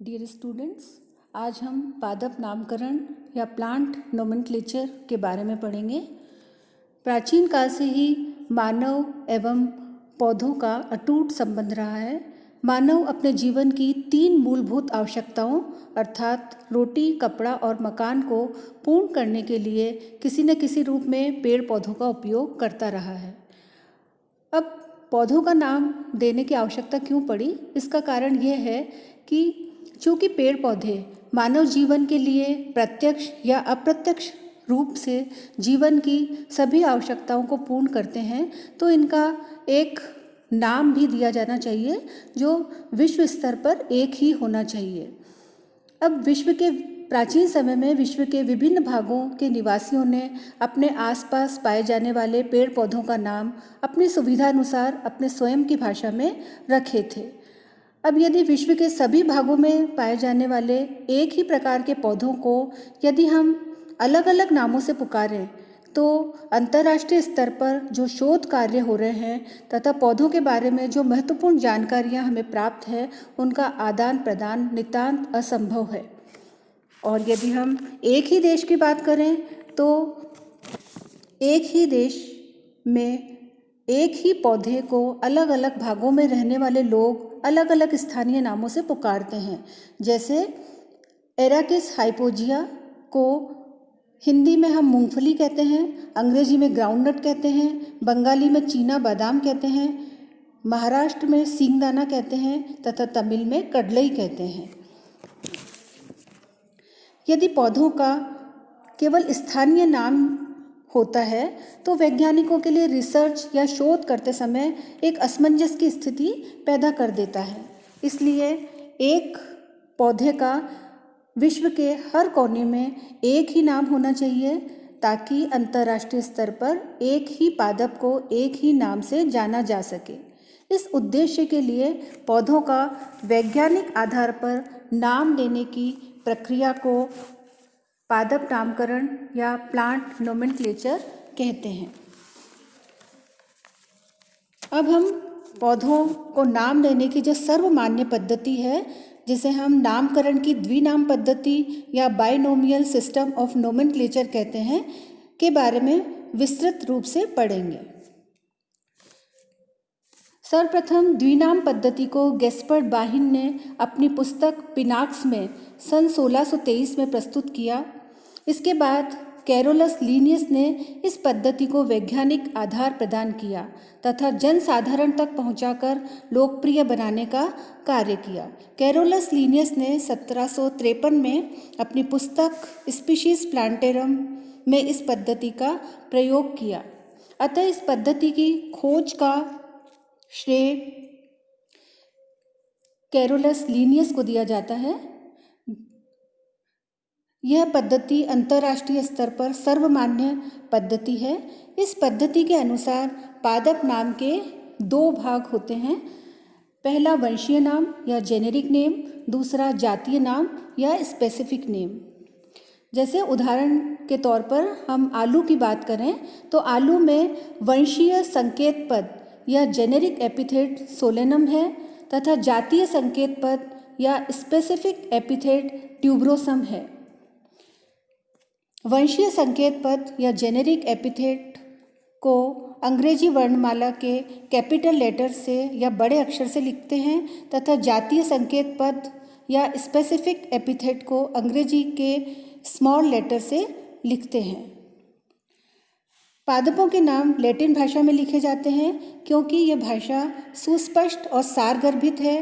Dear students, आज हम पादप नामकरण या प्लांट नोमेनक्लेचर के बारे में पढ़ेंगे। प्राचीन काल से ही मानव एवं पौधों का अटूट संबंध रहा है। मानव अपने जीवन की 3 मूलभूत आवश्यकताओं अर्थात रोटी, कपड़ा और मकान को पूर्ण करने के लिए किसी न किसी रूप में पेड़ पौधों का उपयोग करता रहा है। अब पौधों का नाम देने की आवश्यकता क्यों पड़ी? इसका कारण यह है कि चूँकि पेड़ पौधे मानव जीवन के लिए प्रत्यक्ष या अप्रत्यक्ष रूप से जीवन की सभी आवश्यकताओं को पूर्ण करते हैं, तो इनका एक नाम भी दिया जाना चाहिए जो विश्व स्तर पर एक ही होना चाहिए। अब प्राचीन समय में विश्व के विभिन्न भागों के निवासियों ने अपने आसपास पाए जाने वाले पेड़ पौधों का नाम अपनी सुविधा अनुसार अपने स्वयं की भाषा में रखे थे। अब यदि विश्व के सभी भागों में पाए जाने वाले एक ही प्रकार के पौधों को यदि हम अलग अलग नामों से पुकारें, तो अंतर्राष्ट्रीय स्तर पर जो शोध कार्य हो रहे हैं तथा पौधों के बारे में जो महत्वपूर्ण जानकारियां हमें प्राप्त है, उनका आदान प्रदान नितांत असंभव है। और यदि हम एक ही देश की बात करें, तो एक ही देश में एक ही पौधे को अलग अलग भागों में रहने वाले लोग अलग अलग स्थानीय नामों से पुकारते हैं। जैसे एराकिस हाइपोजिया को हिंदी में हम मूंगफली कहते हैं, अंग्रेजी में ग्राउंडनट कहते हैं, बंगाली में चीना बादाम कहते हैं, महाराष्ट्र में सींगदाना कहते हैं तथा तमिल में कडलई कहते हैं। यदि पौधों का केवल स्थानीय नाम होता है, तो वैज्ञानिकों के लिए रिसर्च या शोध करते समय एक असमंजस की स्थिति पैदा कर देता है। इसलिए एक पौधे का विश्व के हर कोने में एक ही नाम होना चाहिए, ताकि अंतर्राष्ट्रीय स्तर पर एक ही पादप को एक ही नाम से जाना जा सके। इस उद्देश्य के लिए पौधों का वैज्ञानिक आधार पर नाम देने की प्रक्रिया को पादप नामकरण या प्लांट नोमेनक्लेचर कहते हैं। अब हम पौधों को नाम देने की जो सर्वमान्य पद्धति है, जिसे हम नामकरण की द्विनाम पद्धति या बाइनोमियल सिस्टम ऑफ नोमेनक्लेचर कहते हैं, के बारे में विस्तृत रूप से पढ़ेंगे। सर्वप्रथम द्विनाम पद्धति को गैस्पर्ड बाहिन ने अपनी पुस्तक पिनाक्स में सन 1623 में प्रस्तुत किया। इसके बाद कैरोलस लीनियस ने इस पद्धति को वैज्ञानिक आधार प्रदान किया तथा जनसाधारण तक पहुंचाकर लोकप्रिय बनाने का कार्य किया। कैरोलस लीनियस ने 1753 में अपनी पुस्तक स्पीशीज प्लांटेरम में इस पद्धति का प्रयोग किया। अतः इस पद्धति की खोज का श्रेय कैरोलस लीनियस को दिया जाता है। यह पद्धति अंतर्राष्ट्रीय स्तर पर सर्वमान्य पद्धति है। इस पद्धति के अनुसार पादप नाम के 2 भाग होते हैं। पहला वंशीय नाम या जेनेरिक नेम, दूसरा जातीय नाम या स्पेसिफिक नेम। जैसे उदाहरण के तौर पर हम आलू की बात करें, तो आलू में वंशीय संकेत पद या जेनेरिक एपिथेट सोलेनम है तथा जातीय संकेत पद या स्पेसिफिक एपिथेट ट्यूबरोसम है। वंशीय संकेत पद या जेनेरिक एपिथेट को अंग्रेजी वर्णमाला के कैपिटल लेटर से या बड़े अक्षर से लिखते हैं तथा जातीय संकेत पद या स्पेसिफिक एपिथेट को अंग्रेजी के स्मॉल लेटर से लिखते हैं। पादपों के नाम लैटिन भाषा में लिखे जाते हैं, क्योंकि यह भाषा सुस्पष्ट और सारगर्भित है,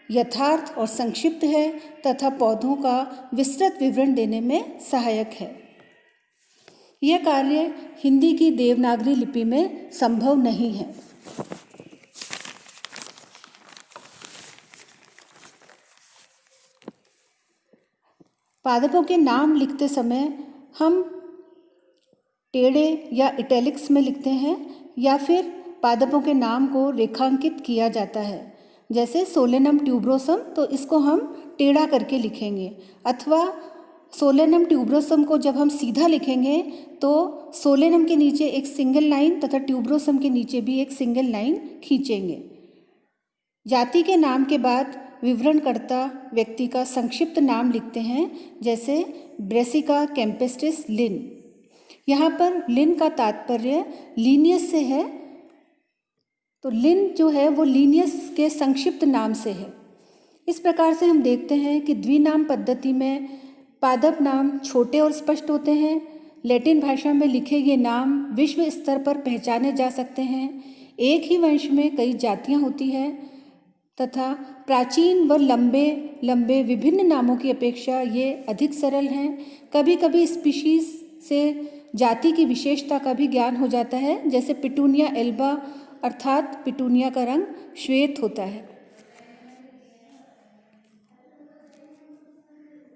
यथार्थ और संक्षिप्त है तथा पौधों का विस्तृत विवरण देने में सहायक है। यह कार्य हिंदी की देवनागरी लिपि में संभव नहीं है। पादपों के नाम लिखते समय हम टेढ़े या इटैलिक्स में लिखते हैं या फिर पादपों के नाम को रेखांकित किया जाता है। जैसे सोलेनम ट्यूबरोसम, तो इसको हम टेढ़ा करके लिखेंगे, अथवा सोलेनम ट्यूबरोसम को जब हम सीधा लिखेंगे तो सोलेनम के नीचे एक सिंगल लाइन तथा ट्यूबरोसम के नीचे भी एक सिंगल लाइन खींचेंगे। जाति के नाम के बाद विवरणकर्ता व्यक्ति का संक्षिप्त नाम लिखते हैं, जैसे ब्रेसिका कैम्पेस्ट्रिस लिन। यहाँ पर लिन का तात्पर्य लीनियस से है, तो लिन जो है वो लीनियस के संक्षिप्त नाम से है। इस प्रकार से हम देखते हैं कि द्विनाम पद्धति में पादप नाम छोटे और स्पष्ट होते हैं। लैटिन भाषा में लिखे ये नाम विश्व स्तर पर पहचाने जा सकते हैं। एक ही वंश में कई जातियाँ होती हैं तथा प्राचीन व लंबे लंबे विभिन्न नामों की अपेक्षा ये अधिक सरल हैं। कभी कभी स्पीशीज से जाति की विशेषता का भी ज्ञान हो जाता है, जैसे पिटूनिया एल्बा, अर्थात पिटूनिया का रंग श्वेत होता है।